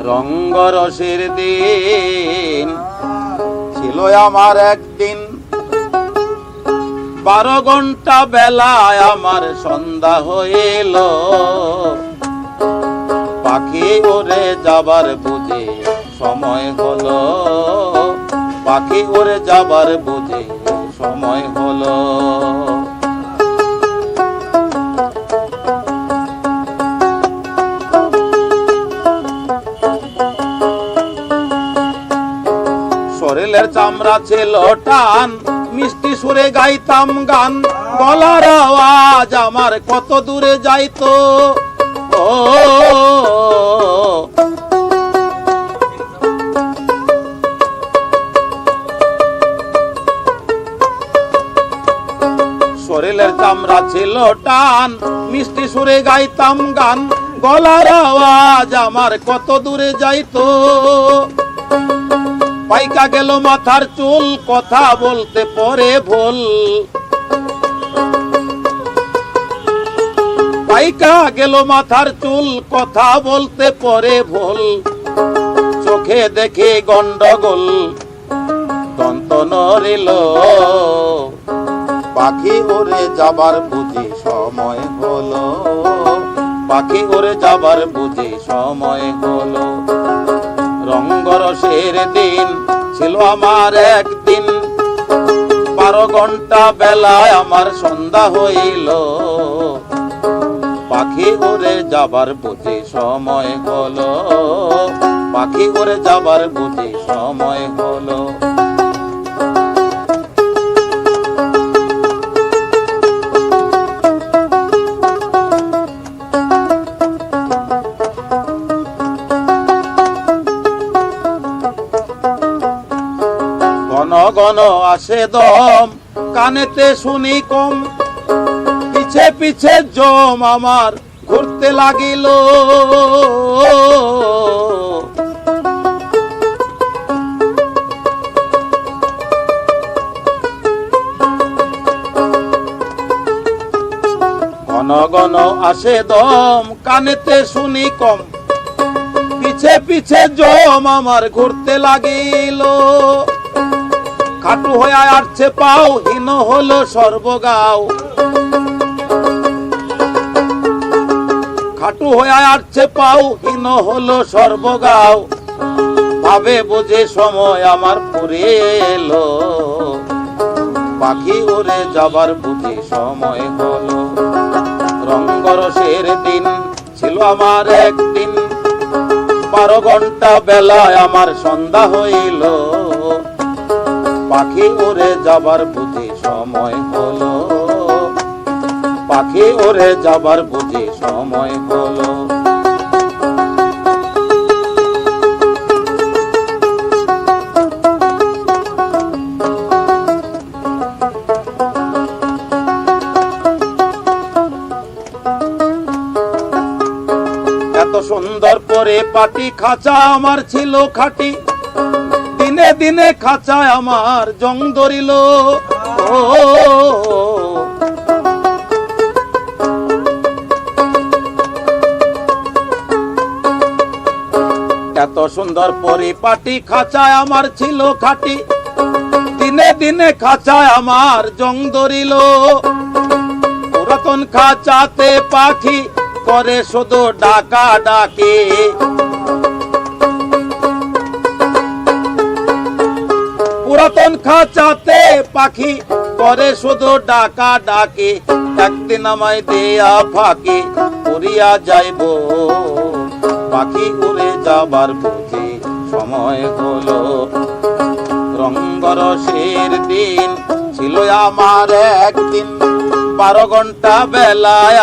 রঙ্গরসের দিন ছিল আমার একদিন, 12 ঘন্টা বেলায় আমার সন্ধ্যা হইল। পাখি উড়ে যাবার বুঝে সময় হলো, পাখি উড়ে যাবার বুঝে সময় হলো। শরীরের চামড়া ছিল টান, মিষ্টি সুরে গাইতাম গান, গলার আওয়াজ আমার কত দূরে যাইতো। ও শরীরের চামড়া ছিল টান, মিষ্টি সুরে গাইতাম গান, গলার আওয়াজ আমার কত দূরে যাইতো। পাইকা গেল মাথার চুল, কথা বলতে পরে ভুল। পাইকা গেল মাথার চুল, কথা বলতে পরে ভুল। চোখে দেখে গন্ডগোল, দন্ত নড়িল। পাখি উড়ে যাবার বুঝি সময় হলো, পাখি উড়ে যাবার বুঝি সময় হলো। রঙ্গরসের দিন ছিল আমার একদিন, 12 ঘন্টা বেলায় আমার সন্ধ্যা হইল। পাখি উড়ে যাবার বুঝি সময় হলো, পাখি উড়ে যাবার বুঝি সময় হলো। ঘন ঘন আসে দম, কানেতে শুনি কম, পিছে পিছে জম আমার ঘুরতে লাগিল। ঘন ঘন আসে দম, কানেতে শুনি কম, পিছে পিছে জম আমার ঘুরতে লাগিল। খাটু হয়ে আসছে পাও, হীন হলো সর্বগাও। খাটু হয়ে আসছে পাও, হীন হলো সর্বগাও। ভাবে বুঝে সময় আমার পুরে এলো, পাখি উড়ে যাবার বুঝে সময় হলো। রঙ্গরসের দিন ছিল আমার একদিন, 12 ঘন্টা বেলায় আমার সন্ধ্যা হইল। পাখি উড়ে যাবার বুঝি সময় হলো, পাখি উড়ে যাবার বুঝি সময় হলো। এত সুন্দর করে পাটি খাঁচা আমার ছিল খাটি, দিনে দিনে খাঁচায় আমার জং ধরিল। এত সুন্দর পরিপাটি খাঁচায় আমার ছিল খাটি, দিনে দিনে খাঁচায় আমার জং ধরিল। পুরাতন খাঁচাতে পাখি করে শুধু ডাকা ডাকি, পুরাতন খাঁচাতে পাখি করে শুধু ডাকা ডাকি। একদিন আমায় দেয়া ফাঁকি, উড়িয়া যাইব। পাখি উড়ে যাবার বুঝি সময় হলো। রঙ্গরসের দিন ছিল আমার একদিন, 12 ঘন্টা বেলায়